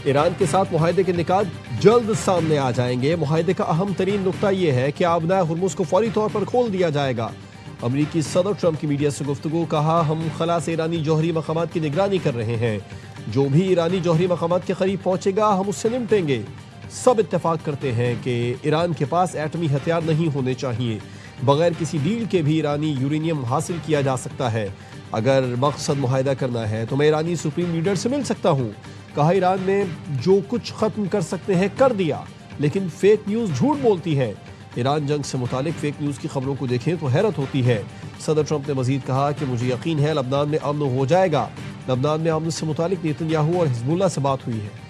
Iran के साथ मुआहदे के निकात जल्द सामने आ जाएंगे। मुआहदे का अहम तरीन नुकता यह है कि आबनाए हुर्मुज़ को फौरी तौर पर खोल दिया जाएगा। अमरीकी सदर ट्रंप की मीडिया से गुफ्तगू, कहा हम खला से ईरानी जौहरी मकामात की निगरानी कर रहे हैं। जो भी ईरानी जौहरी मकामात के करीब पहुंचेगा हम उससे निपटेंगे। सब इत्तेफाक करते हैं कि ईरान के पास एटमी हथियार नहीं होने चाहिए। बगैर किसी डील के भी ईरानी यूरेनियम हासिल किया जा सकता है। अगर मकसद मुआहदा करना है तो मैं ईरानी सुप्रीम लीडर से मिल सकता हूँ। कहा ईरान ने जो कुछ खत्म कर सकते हैं कर दिया, लेकिन फेक न्यूज़ झूठ बोलती है। ईरान जंग से मुतालिक फेक न्यूज़ की खबरों को देखें तो हैरत होती है। सदर ट्रंप ने मजीद कहा कि मुझे यकीन है लबनान में अमन हो जाएगा। लबनान में अमन से मुतालिक नेतन्याहू और हिजबुल्लाह से बात हुई है।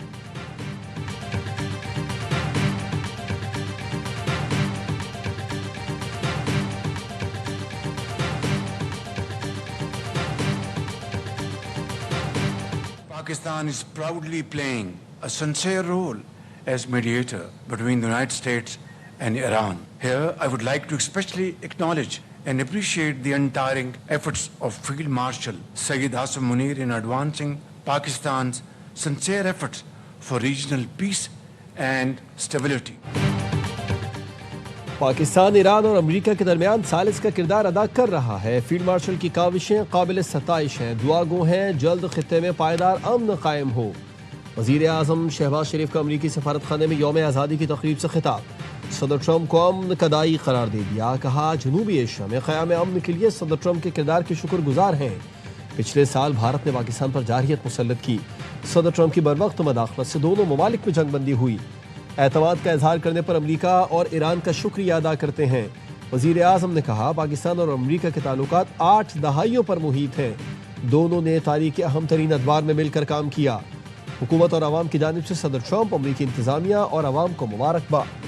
Pakistan is proudly playing a sincere role as mediator between the United States and Iran. Here, I would like to especially acknowledge and appreciate the untiring efforts of Field Marshal Sayyid Hassan Munir in advancing Pakistan's sincere efforts for regional peace and stability. Pakistan Iran और America के दरमियान सालिस का किरदार अदा कर रहा है। Field marshal की काविशें काबिल सताइश हैं। दुआ गो हैं जल्द खित्ते में पायदार अमन कायम हो। वज़ीर आज़म शहबाज शरीफ का अमरीकी सफारत खाने में यौम आज़ादी की तकरीब से खिताब। सदर ट्रंप को अमन का दाई करार दे दिया। कहा जनूबी एशिया में क़याम अमन के लिए सदर ट्रंप के किरदार के शुक्रगुजार हैं। पिछले साल भारत ने पाकिस्तान पर जारहियत मुसल्लत की। सदर ट्रंप की बरवक्त मदाखलत से दोनों ममालिक में जंगबंदी हुई। एतमाद का इजहार करने पर अमरीका और ईरान का शुक्रिया अदा करते हैं। वज़ीर आज़म ने कहा पाकिस्तान और अमरीका के ताल्लुकात 8 दहाइयों पर मुहित हैं। दोनों ने तारीख के अहम तरीन अदवार में मिलकर काम किया। हुकूमत और अवाम की जानिब से सदर ट्रंप, अमरीकी इंतज़ामिया और अवाम को मुबारकबाद।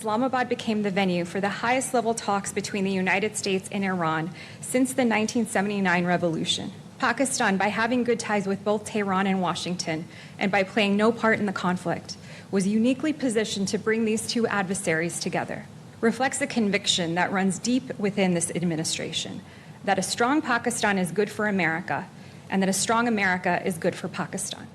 Islamabad became the venue for the highest level talks between the United States and Iran since the 1979 revolution. Pakistan, by having good ties with both Tehran and Washington, and by playing no part in the conflict, was uniquely positioned to bring these two adversaries together. Reflects a conviction that runs deep within this administration, that a strong Pakistan is good for America, and that a strong America is good for Pakistan.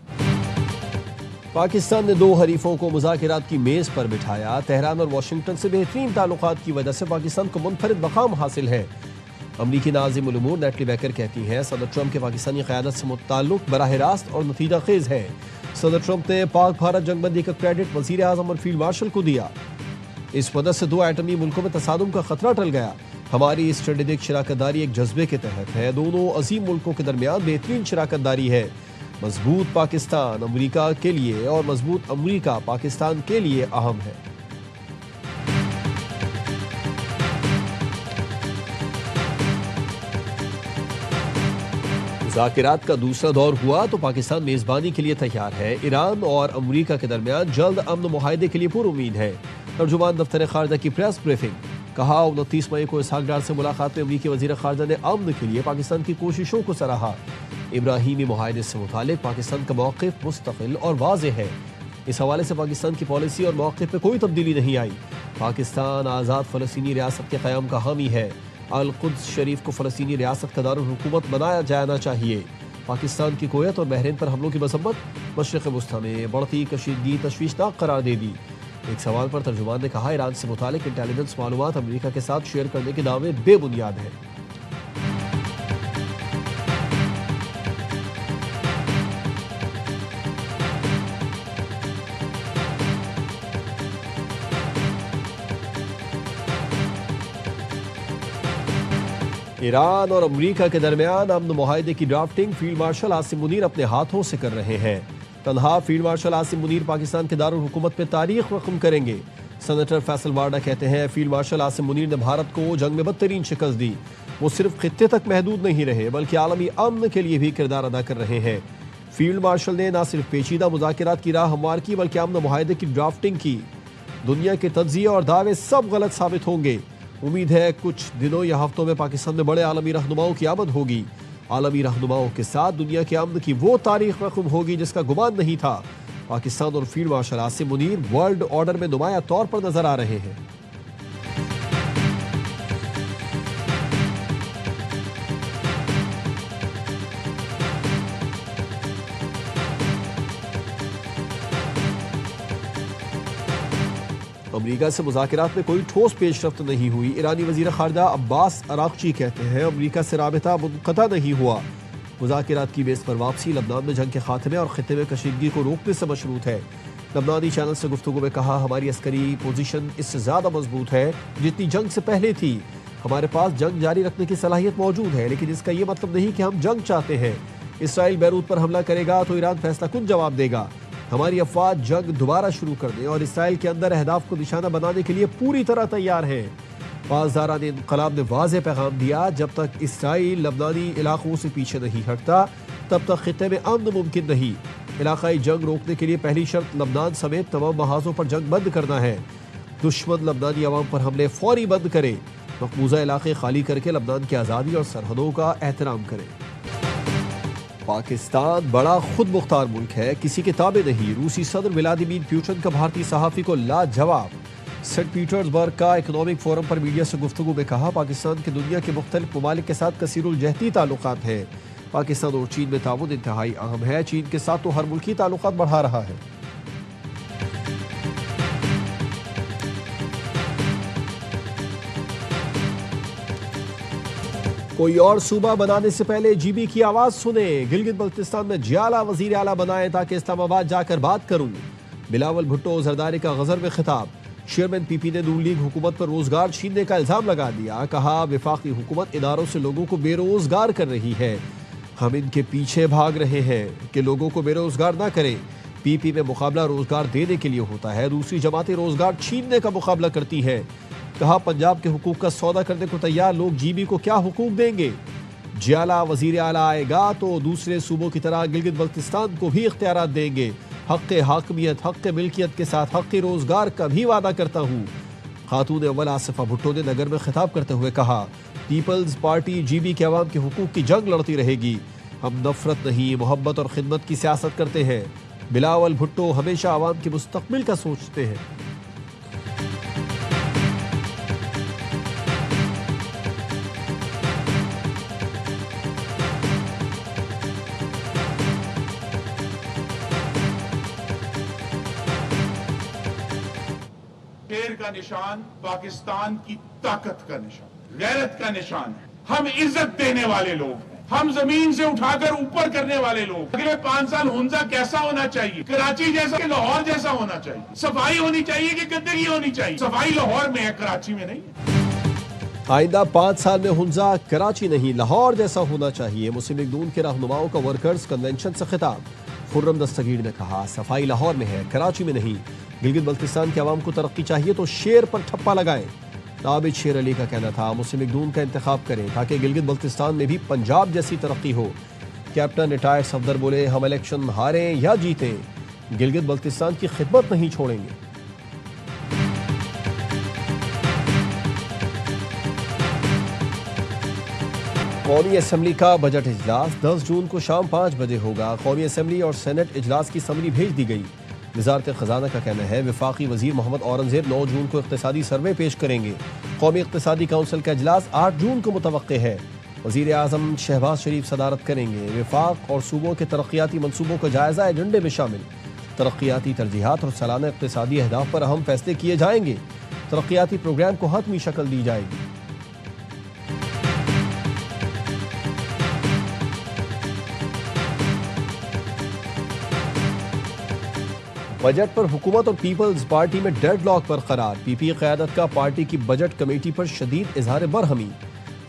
Pakistan ने दो हरीफों को मुज़ाकिरात की मेज़ पर बिठाया। Tehran और Washington से बेहतरीन ताल्लुकात की वजह से पाकिस्तान को मुनफरिद मकाम हासिल है। अमरीकी नाज़िम उल उमूर नेटली बेकर कहती हैं सदर ट्रंप के पाकिस्तानी क़यादत से मुताल्लुक़ बराह रास्त और नतीजा खेज़ है। सदर ट्रंप ने पाक भारत जंगबंदी का क्रेडिट वज़ीर आज़म और फील्ड मार्शल को दिया। इस वजह से दो एटमी मुल्कों में तसादुम का खतरा टल गया। हमारी स्ट्रेटेजिक शराकतदारी एक जज्बे के तहत है। दोनों अजीम मुल्कों के दरमियान बेहतरीन शराकतदारी है। मजबूत पाकिस्तान अमेरिका के लिए और मजबूत अमेरिका पाकिस्तान के लिए अहम है। मुज़ाकिरात का दूसरा दौर हुआ तो पाकिस्तान मेज़बानी के लिए तैयार है। ईरान और अमेरिका के दरमियान जल्द अमन मुआहदे के लिए पूरी उम्मीद है। तर्जुमान दफ्तर खारजा की प्रेस ब्रीफिंग, कहा 29 मई को इसहाक डार से मुलाकात में अमरीकी वज़ीर खारजा ने अमन के लिए पाकिस्तान की कोशिशों को सराहा। इब्राहीमी मुआहदे से मुतालिक पाकिस्तान का मौक़िफ़ मुस्तक़िल और वाज़ेह है। इस हवाले से पाकिस्तान की पॉलिसी और मौक़िफ़ में कोई तब्दीली नहीं आई। पाकिस्तान आज़ाद फ़लस्तीनी रियासत के क़याम का हामी है। अल-कुद्स शरीफ को फ़लस्तीनी रियासत का दारुल हुकूमत बनाया जाना चाहिए। पाकिस्तान की कुवैत और बहरीन पर हमलों की मसम्मत मशरिक़ वस्ता में बढ़ती कशीदगी तशवीशनाक करार दे दी। एक सवाल पर तर्जुमान ने कहा ईरान से मुतालिक इंटेलिजेंस मालूमात अमेरिका के साथ शेयर करने के दावे बेबुनियाद हैं। ईरान और अमेरिका के दरमियान अमन मुआहदे की drafting field marshal Asim Munir अपने हाथों से कर रहे हैं। तन्हा फील्ड मार्शल आसिम मुनीर पाकिस्तान के दारुल हुकूमत में तारीख रकम करेंगे। सेनेटर फैसल वार्डा कहते हैं फील्ड मार्शल आसिम मुनीर ने भारत को जंग में बदतरीन शिकस्त दी। वो सिर्फ खित्ते तक महदूद नहीं रहे बल्कि आलमी अमन के लिए भी किरदार अदा कर रहे हैं। फील्ड मार्शल ने न सिर्फ पेचीदा मुज़ाकिरात की राह हमवार की बल्कि अमन मुआहदे की ड्राफ्टिंग की। दुनिया के तज्ज़िये और दावे सब गलत साबित होंगे। उम्मीद है कुछ दिनों या हफ्तों में पाकिस्तान में बड़े आलमी रहनुमाओं की आमद होगी। आलमी रहनुमाओं के साथ दुनिया के अमन की वो तारीख रकम होगी जिसका गुमान नहीं था। पाकिस्तान और field marshal Asim Munir world order में नुमाया तौर पर नजर आ रहे हैं। अमरीका से मुज़ाकरात में कोई ठोस पेशरफ्त नहीं हुई। ईरानी वज़ीर ख़ारजा अब्बास अराक़ची कहते हैं अमरीका से राबिता मुनक़ता नहीं हुआ। मुज़ाकरात की बेस पर वापसी लबनान में जंग के खात्मे और ख़ित्ते में कशीदगी को रोकने से मशरूत है। लबनानी चैनल से गुफ्तगू में कहा, हमारी अस्करी पोजीशन इससे ज़्यादा मजबूत है जितनी जंग से पहले थी। हमारे पास जंग जारी रखने की सलाहियत मौजूद है, लेकिन इसका ये मतलब नहीं कि हम जंग चाहते हैं। इसराइल बैरूत पर हमला करेगा तो ईरान फैसला कुन जवाब देगा। हमारी अफवाज जंग दोबारा शुरू करने और इसराइल के अंदर अहदाफ को निशाना बनाने के लिए पूरी तरह तैयार है। पासदारान इन्क़लाब ने वाज़ेह पैगाम दिया, जब तक इसराइल लबनानी इलाकों से पीछे नहीं हटता तब तक खित्ते में अमन मुमकिन नहीं। इलाकाई जंग रोकने के लिए पहली शर्त लबनान समेत तमाम महाजों पर जंग बंद करना है। दुश्मन लबनानी अवाम पर हमले फौरी बंद करे, मकबूजा इलाके खाली करके लबनान की आज़ादी और सरहदों का एहतराम करे। पाकिस्तान बड़ा खुद मुख्तार मुल्क है, किसी के ताबे नहीं। रूसी सदर व्लादिमीर पुतिन का भारतीय सहाफ़ी को लाजवाब। सेंट पीटर्सबर्ग का इकनॉमिक फोरम पर मीडिया से गुफ्तगू में कहा, पाकिस्तान के दुनिया के मुख्तलिफ ममालिक के साथ कसीरुल जहती ताल्लुकात हैं। पाकिस्तान और चीन में ताउन इंतहाई अहम है। चीन के साथ तो हर मुल्की ताल्लुकात बढ़ा रहा है। कोई और सूबा बनाने से पहले जीबी की आवाज सुने। गिलगित बल्तिस्तान में जियाला वजीर आला बनाए ताकि इस्लामाबाद जाकर बात करूं। बिलावल भुट्टो जरदारी का गजर में खिताब। चेयरमैन पीपी ने नून लीग हुकूमत पर रोजगार छीनने का इल्जाम लगा दिया। कहा, विफाकी हुकूमत इदारों से लोगों को बेरोजगार कर रही है। हम इनके पीछे भाग रहे हैं कि लोगों को बेरोजगार ना करें। पीपी में मुकाबला रोजगार देने के लिए होता है, दूसरी जमातें रोजगार छीनने का मुकाबला करती हैं। कहा, पंजाब के हुकूक का सौदा करने को तैयार लोग जीबी को क्या हुकूक देंगे। जियाला वजीर आला आएगा तो दूसरे सूबों की तरह गिलगित बल्तिस्तान को भी इख्तियारात देंगे। हक़ हाकमियत, हक़ मिल्कियत के साथ हक़ रोजगार का भी वादा करता हूँ। खातून अव्वल आसिफा भुट्टो ने नगर में खिताब करते हुए कहा, पीपल्स पार्टी जीबी के अवाम के हुकूक की जंग लड़ती रहेगी। हम नफरत नहीं, मोहब्बत और खिदमत की सियासत करते हैं। बिलावल भुट्टो हमेशा अवाम के मुस्तकबिल का सोचते हैं। शेर का निशान पाकिस्तान की ताकत का निशान, गैरत का निशान है। हम इज्जत देने वाले लोग हैं, हम जमीन से उठाकर ऊपर करने वाले लोग। अगले 5 साल हुंजा कैसा होना चाहिए? कराची जैसा कि लाहौर जैसा होना चाहिए। सफाई होनी चाहिए कि गंदगी होनी चाहिए? सफाई लाहौर में है, कराची में नहीं है। आइंदा 5 साल में हुंजा कराची नहीं लाहौर जैसा होना चाहिए। मुस्लिम लीग नून के रहनुमाओं का वर्कर्स कन्वेंशन से खिताब। खुर्रम दस्तगीर ने कहा, सफाई लाहौर में है, कराची में नहीं। गिलगित बल्तिस्तान के अवाम को तरक्की चाहिए तो शेर पर ठप्पा लगाएं। आबिद शेर अली का कहना था, मुस्लिम लीग नून का इंतखाब करें ताकि गिलगित बल्तिस्तान में भी पंजाब जैसी तरक्की हो। कैप्टन रिटायर्ड सफदर बोले, हम इलेक्शन हारें या जीतें, गिलगित बल्तिस्तान की खिदमत नहीं छोड़ेंगे। कौमी असम्बली का बजट इजलास 10 जून को शाम 5 बजे होगा। कौमी असम्बली और सेनेट इजलास की समरी भेज दी गई। वजारत खजाना का कहना है, वफाकी वजीर मोहम्मद औरंगजेब 9 जून को इक्तिसादी सर्वे पेश करेंगे। कौमी इक्तिसादी काउंसिल का इजलास 8 जून को मुतवक्के है। वजीर आजम शहबाज शरीफ सदारत करेंगे। विफाक और सूबों के तरक्याती मनसूबों का जायजा एजेंडे में शामिल। तरक्याती तरजीहात और सालाना इक्तिसादी अहदाफ पर अहम फैसले किए जाएंगे। तरक्याती प्रोग्राम को हतमी शक्ल दी जाएगी। बजट पर हुकूमत और पीपल्स पार्टी में डेडलॉक बरकरार। पीपी क़यादत का पार्टी की बजट कमेटी पर शदीद इजहार बरहमी।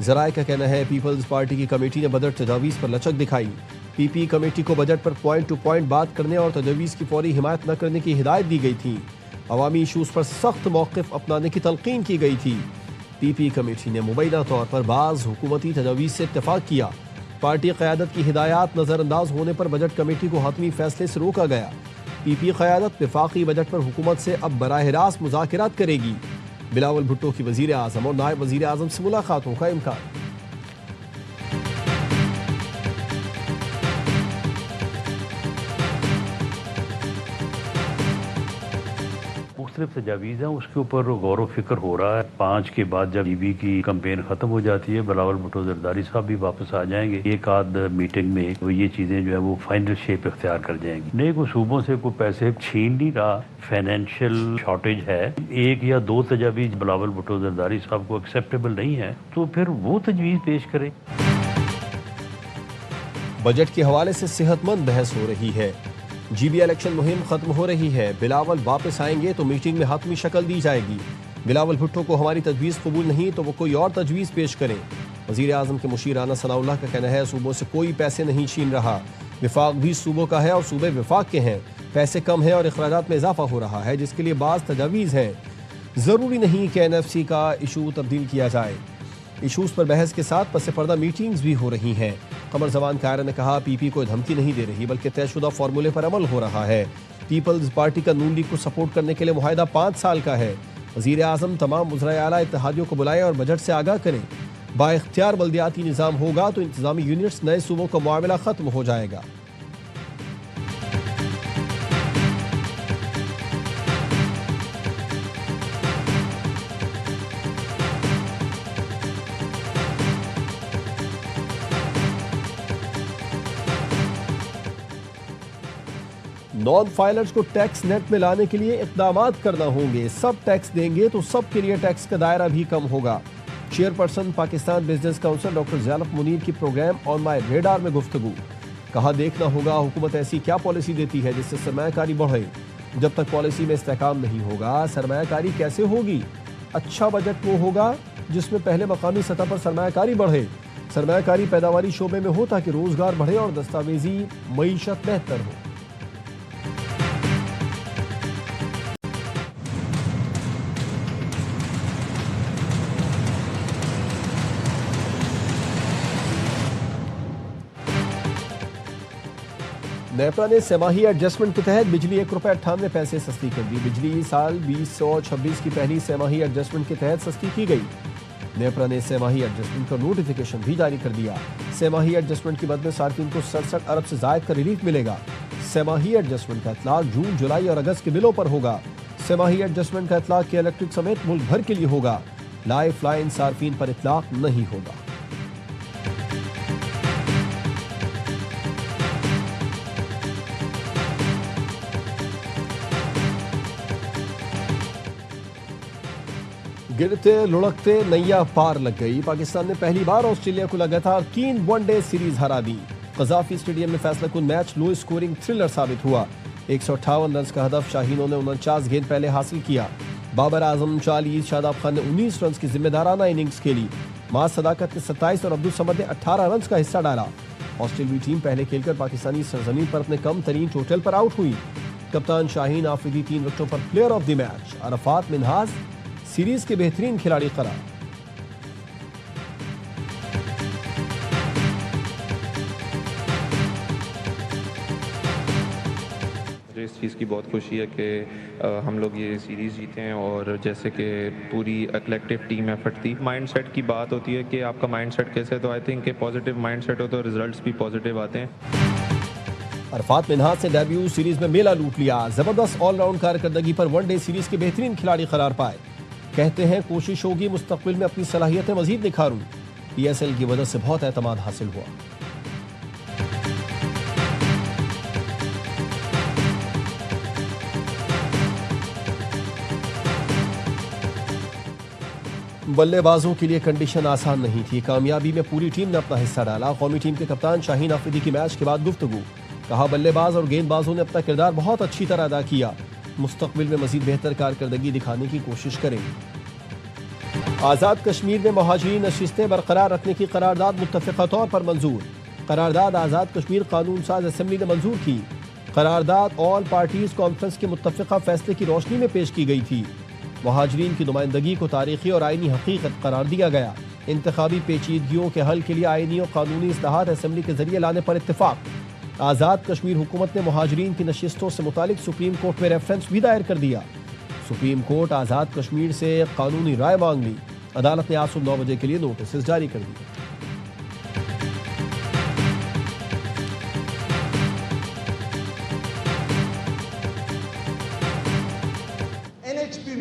ज़राए का कहना है, पीपल्स पार्टी की कमेटी ने बजट तजावीज़ पर लचक दिखाई। पीपी कमेटी को बजट पर पॉइंट टू पॉइंट बात करने और तजावीज़ की फौरी हिमायत न करने की हिदायत दी गई थी। अवामी इशूज़ पर सख्त मौक़िफ़ अपनाने की तलक़ीन की गई थी। पीपी कमेटी ने मुबैना तौर पर बाज़ हुकूमती तजावीज़ से इत्तेफाक किया। पार्टी क़यादत की हिदायत नज़रअंदाज होने पर बजट कमेटी को हतमी फैसले से रोका गया। पीपी क़यादत वफाकी बजट पर हुकूमत से अब बराह रास्त मुज़ाकरात करेगी। बिलावल भुट्टो की वज़ीर आज़म और नायब वज़ीर आज़म से मुलाकातों का इम्कान। मुख्तलिफ तजावीज़ हैं, उसके ऊपर गौर व फिक्र हो रहा है। 5 के बाद जब ईवी की कैंपेन ख़त्म हो जाती है, बिलावल भुट्टो जरदारी साहब भी वापस आ जाएंगे, एक आध मीटिंग में तो ये चीज़ें जो है वो फाइनल शेप इख्तियार कर जाएंगी। नए को सूबों से कोई पैसे छीन नहीं रहा, फाइनेंशियल शॉर्टेज है, 1 या 2 तजावीज़ बिलावल भुट्टो जरदारी साहब को एक्सेप्टेबल नहीं है तो फिर वो तजवीज़ पेश करें। बजट के हवाले से सेहतमंद बहस हो रही है। जीबी इलेक्शन मुहिम खत्म हो रही है, बिलावल वापस आएंगे तो मीटिंग में हतमी शक्ल दी जाएगी। बिलावल भुट्टो को हमारी तजवीज़ कबूल नहीं तो वो कोई और तजवीज़ पेश करें। वज़ीर आज़म के मुशीर राना सनाउल्लाह का कहना है सूबों से कोई पैसे नहीं छीन रहा, विफाक भी सूबों का है और सूबे विफाक के हैं, पैसे कम है और अखराजात में इजाफा हो रहा है जिसके लिए बाज़ तजावीज़ हैं। ज़रूरी नहीं कि NFC का इशू तब्दील किया जाए। इशूज़ पर बहस के साथ पस पर्दा मीटिंग्स भी हो रही हैं। कमर जमान कायरा ने कहा PP को धमकी नहीं दे रही बल्कि तयशुदा फार्मूले पर अमल हो रहा है। पीपल्स पार्टी का नून लीग को सपोर्ट करने के लिए मुआहदा 5 साल का है। वज़ीर आज़म तमाम वज़राए आला इत्तेहादियों को बुलाएं और बजट से आगाह करें। बाइख्तियार बल्दियाती निज़ाम होगा तो इंतज़ामी यूनिट्स नए सूबों का मामला ख़त्म हो जाएगा। नॉन फाइलर्स को टैक्स नेट में लाने के लिए इक़दामात करना होंगे। सब टैक्स देंगे तो सबके लिए टैक्स का दायरा भी कम होगा। Chairperson Pakistan business council doctor Zainab Munir की प्रोग्राम ऑन माई रेडार में गुफ्तगू। कहा देखना होगा हुकूमत ऐसी क्या पॉलिसी देती है जिससे सरमायाकारी बढ़े। जब तक पॉलिसी में इस्तेहकाम नहीं होगा सरमायाकारी कैसे होगी। अच्छा बजट वो होगा जिसमें पहले मकामी सतह पर सरमायाकारी बढ़े। सरमायाकारी पैदावारी शोबे में हो ताकि रोजगार बढ़े और दस्तावेजी मईशत बेहतर हो। नेपरा ने सेमाही एडजस्टमेंट के तहत बिजली ₹1.98 सस्ती कर दी। बिजली साल 2026 की पहली सेमाही एडजस्टमेंट के तहत सस्ती की गई। नेपरा ने सेमाही एडजस्टमेंट का नोटिफिकेशन भी जारी कर दिया। सेमाही एडजस्टमेंट की मद में सार्फिन को 67 अरब से जायद का रिलीफ मिलेगा। सेमाही एडजस्टमेंट का इतलाक जून, जुलाई और अगस्त के बिलों पर होगा। सेमाही एडजस्टमेंट का इतलाक के इलेक्ट्रिक समेत मुल्क भर के लिए होगा। लाइफ लाइन सार्फिन पर इतलाक नहीं होगा। गिरते लुढ़कते नैया पार लग गई। पाकिस्तान ने पहली बार ऑस्ट्रेलिया को लगातार 3 वनडे सीरीज हरा दी। कज़ाफी स्टेडियम में फैसलाकुन मैच लो स्कोरिंग थ्रिलर साबित हुआ। 158 रन का हदफ शाहीनों ने 49 गेंद पहले हासिल किया। बाबर आजम 40, शादाब खान ने 19 रन की जिम्मेदाराना इनिंग्स खेली। माज सदाकत ने 27 और अब्दुल समद ने 18 रन का हिस्सा डाला। ऑस्ट्रेलियाई टीम पहले खेलकर पाकिस्तानी सरजमीन पर अपने कम तरीन टोटल पर आउट हुई। कप्तान शाहीन आफरीदी 3 विकेटों पर player of the match. Arafat Minhas series के बेहतरीन खिलाड़ी करार। मुझे इस चीज़ की बहुत खुशी है कि हम लोग ये सीरीज़ जीते हैं और जैसे कि पूरी कलेक्टिव टीम एफर्ट थी। माइंडसेट की बात होती है कि आपका माइंडसेट कैसे, तो आई थिंक कि पॉजिटिव माइंडसेट हो तो रिजल्ट्स भी पॉजिटिव आते हैं। अरफात मिन्हाज से डेब्यू सीरीज में मेला लूट लिया। जबरदस्त ऑलराउंड कारकर्दगी पर वनडे सीरीज के बेहतरीन खिलाड़ी करार पाए। कहते हैं कोशिश होगी मुस्तकबिल में अपनी सलाहियतें मजीद निखारूं। PSL की वजह से बहुत एतमाद हासिल हुआ। बल्लेबाजों के लिए कंडीशन आसान नहीं थी। कामयाबी में पूरी टीम ने अपना हिस्सा डाला। कौमी टीम के कप्तान शाहीन आफरीदी की मैच के बाद गुफ्तगू। कहा बल्लेबाज और गेंदबाजों ने अपना किरदार बहुत अच्छी तरह अदा किया। मुस्तकबिल में मजीद बेहतर कारकर्दगी दिखाने की कोशिश करेंगे। आज़ाद कश्मीर में महाजरीन नशिस्तें बरकरार रखने की करारदाद मुत्तफ़िक़ा तौर पर मंजूर। करारदाद आज़ाद कश्मीर कानून साज असम्बली ने मंजूर की। करारदाद ऑल पार्टीज कॉन्फ्रेंस के मुत्तफ़िक़ा फैसले की रोशनी में पेश की गई थी। महाजरीन की नुमाइंदगी को तारीखी और आइनी हकीकत करार दिया गया। इंतखाबी पेचीदगियों के हल के लिए आइनी और कानूनी इस्लाहात असम्बली के जरिए लाने पर इत्तेफाक। आज़ाद कश्मीर हुकूमत ने महाजरीन की नशिस्तों से मुतालिक सुप्रीम कोर्ट में रेफरेंस भी दायर कर दिया। सुप्रीम कोर्ट आज़ाद कश्मीर से कानूनी राय मांग ली। अदालत ने आज सुबह 9 बजे के लिए नोटिस जारी कर दिए।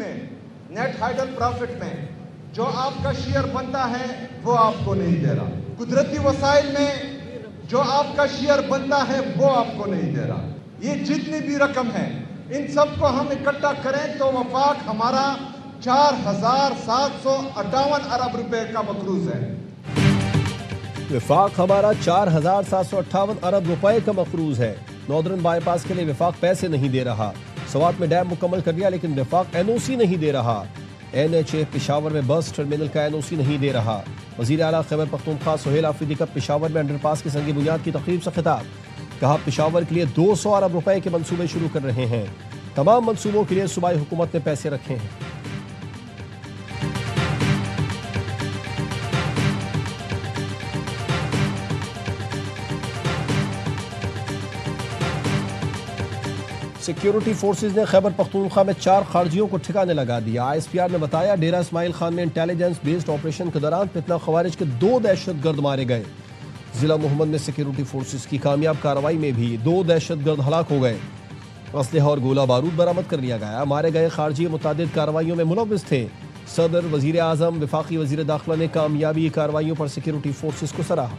में, नेट हाइडल प्रॉफिट में जो आपका शेयर बनता है वो आपको नहीं दे रहा, कुदरती वसाइल में जो आपका शेयर बनता है वो आपको नहीं दे रहा। ये जितनी भी रकम है इन सबको हम इकट्ठा करें तो वफाक हमारा 4,758 अरब रुपए का मकरूज है। विफाक हमारा 4,758 अरब रुपए का मकरूज है। नॉर्दर्न बाईपास के लिए विफाक पैसे नहीं दे रहा। सवात में डैम मुकम्मल कर लिया लेकिन विफाक एनओसी नहीं दे रहा। NHA पेशावर में बस टर्मिनल का एनओसी नहीं दे रहा। वजीर आला खैबर पख्तूनख्वा सुहेल आफरीदी का पेशावर में अंडरपास की संगी बुनियाद की तकरीब से खिताब। कहा पेशावर के लिए 200 अरब रुपए के मंसूबे शुरू कर रहे हैं। तमाम मंसूबों के लिए सूबाई हुकूमत ने पैसे रखे हैं। सिक्योरिटी फोर्सेज ने खैबर पख्तूनख्वा में 4 खारजियों को ठिकाने लगा दिया। ISPR ने बताया डेरा इस्माइल खान में इंटेलिजेंस बेस्ड ऑपरेशन के दौरान फितना खवारिज के 2 दहशतगर्द मारे गए। जिला मोहम्मद में सिक्योरिटी फोर्सेज की कामयाब कार्रवाई में भी 2 दहशतगर्द हलाक हो गए। असलहा और गोला बारूद बरामद कर लिया गया। मारे गए खारजी मुतादिद कार्रवाइयों में मुलव्विस थे। सदर, वजीर आजम, वफाकी वजीर दाखिला ने कामयाबी कार्रवाइयों पर सिक्योरिटी फोर्सेज को सराहा।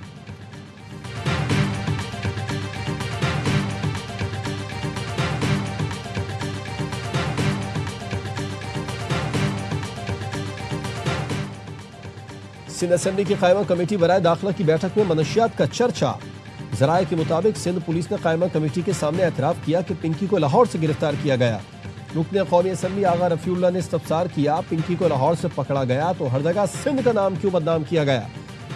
सिंध असेंबली की कायमा कमेटी बराए दाखिला की बैठक में मनशियात का चर्चा। जराये के मुताबिक सिंध पुलिस ने कायमा कमेटी के सामने एतराफ़ किया कि पिंकी को लाहौर से गिरफ्तार किया गया। रुकने कौमी असम्बली आगा रफीउल्लाह ने इस्तफसार किया, पिंकी को लाहौर से पकड़ा गया तो हर जगह सिंध का नाम क्यों बदनाम किया गया।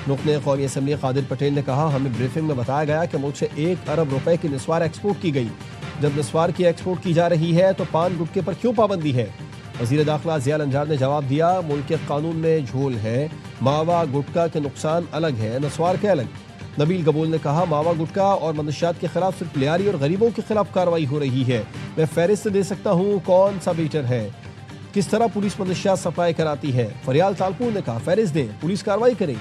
रुकने कौमी असम्बली कादिर पटेल ने कहा, हमें ब्रीफिंग में बताया गया कि मुल्क से 1 अरब रुपए की निस्वार एक्सपोर्ट की गई। जब निस्वार की एक्सपोर्ट की जा रही है तो पान गुटके पर क्यों पाबंदी है। वज़ीर दाखिला ज़ियाल अंजार ने जवाब दिया, मुल्क के कानून में झोल है, मावा गुटका के नुकसान अलग है, नस्वार के अलग। नबील कबूल ने कहा, मावा गुटका और मनशियात के खिलाफ सिर्फ लियारी और गरीबों के खिलाफ कार्रवाई हो रही है। मैं फहरिस्त दे सकता हूँ कौन सा बीटर है, किस तरह पुलिस मनशियात सप्लाई कराती है। फरियाल तालपुर ने कहा, फहरिस्त दें, पुलिस कार्रवाई करेगी।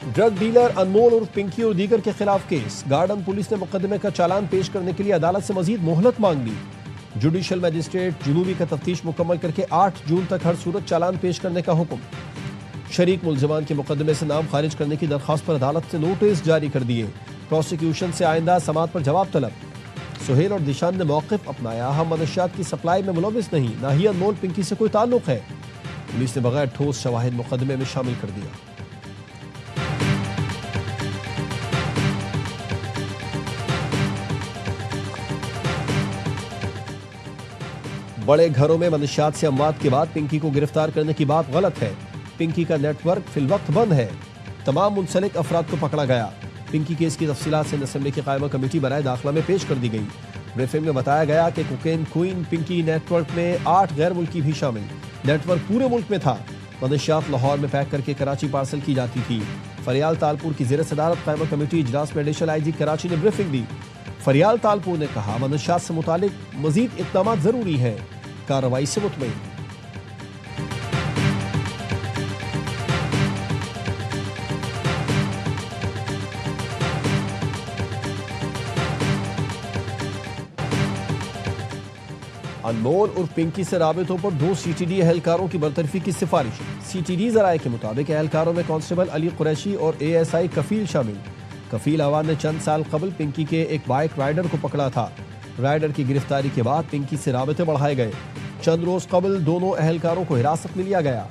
ड्रग डीलर अनमोल और पिंकी और दीगर के खिलाफ केस। गार्डन पुलिस ने मुकदमे का चालान पेश करने के लिए अदालत से मजीद मोहलत मांग ली। जुडिशल मजिस्ट्रेट जुनूबी का तफ्तीश मुकम्मल करके 8 जून तक हर सूरत चालान पेश करने का हुक्म। शरीक मुलजमान के मुकदमे से नाम खारिज करने की दरख्वास्त पर अदालत से नोटिस जारी कर दिए। प्रोसिक्यूशन से आइंदा समात पर जवाब तलब। सुहेल और दिशान ने मौक़िफ़ अपनाया, हम मनशियात की सप्लाई में मुलव्विस नहीं, ना ही अनमोल पिंकी से कोई ताल्लुक है। पुलिस ने बगैर ठोस शवाहिद मुकदमे में शामिल कर दिया। बड़े घरों में मनशियात से अमवात के बाद पिंकी को गिरफ्तार करने की बात गलत है। पिंकी का नेटवर्क फिलवक्त बंद है। तमाम मुंसलिक अफराद को पकड़ा गया। पिंकी केस की तफसीलात सिंध असेंबली की कायमा कमेटी बराए दाखिला में पेश कर दी गई। ब्रीफिंग में बताया गया कि कोकेन क्वीन पिंकी नेटवर्क में 8 गैर मुल्की भी शामिल। नेटवर्क पूरे मुल्क में था। मनशियात लाहौर में पैक करके कराची पार्सल की जाती थी। फरियाल तालपुर की ज़ेर सदारत कायमा कमेटी इजलास में एडिशनल IG कराची ने ब्रीफिंग दी। फरियाल तालपुर ने कहा, मनशियात से मुतालिक मजीद इक़दाम जरूरी है, कार्रवाई से मुतमईन। अनमोल और पिंकी से राबितों पर 2 CTD एहलकारों की बरतरफी की सिफारिश। CTD ज़राए के मुताबिक एहलकारों में कांस्टेबल अली कुरैशी और ASI कफील शामिल। कफील आवान ने चंद साल कबल पिंकी के एक बाइक राइडर को पकड़ा था। राइडर की गिरफ्तारी के बाद पिंकी से राबिते बढ़ाए गए। चंद रोज कबल दोनों एहलकारों को हिरासत में लिया गया।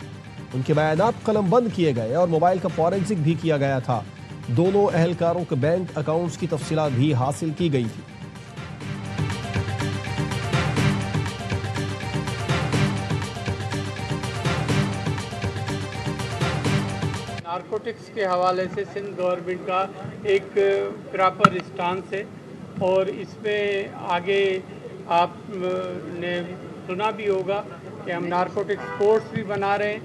उनके बयानात कलम बंद किए गए और मोबाइल का फॉरेंसिक भी किया गया था। दोनों एहलकारों के बैंक अकाउंट्स की तफसीलात भी हासिल की गई थी। नारकोटिक्स के हवाले से सिंध गवर्नमेंट का एक प्रॉपर स्टांस है और इसमें आगे आपने सुना भी होगा कि हम नारकोटिक्स फोर्स भी बना रहे हैं।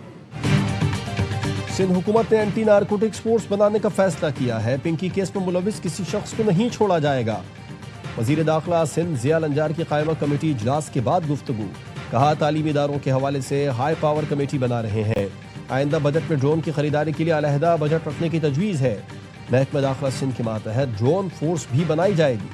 सिंध हुकूमत ने एंटी नारकोटिक्स फोर्स बनाने का फैसला किया है। पिंकी केस में मुलव्विस किसी शख्स को नहीं छोड़ा जाएगा। वजीर दाखिला सिंध ज़ियाल अंजार की कायमा कमेटी इजलास के बाद गुफ्तगू। कहा तालीमी इदारों के हवाले से हाई पावर कमेटी बना रहे हैं। आइंदा बजट में ड्रोन की खरीदारी के लिए अलहदा बजट रखने की तजवीज़ है। महकमा दाखिला सिंध के मातहत ड्रोन फोर्स भी बनाई जाएगी।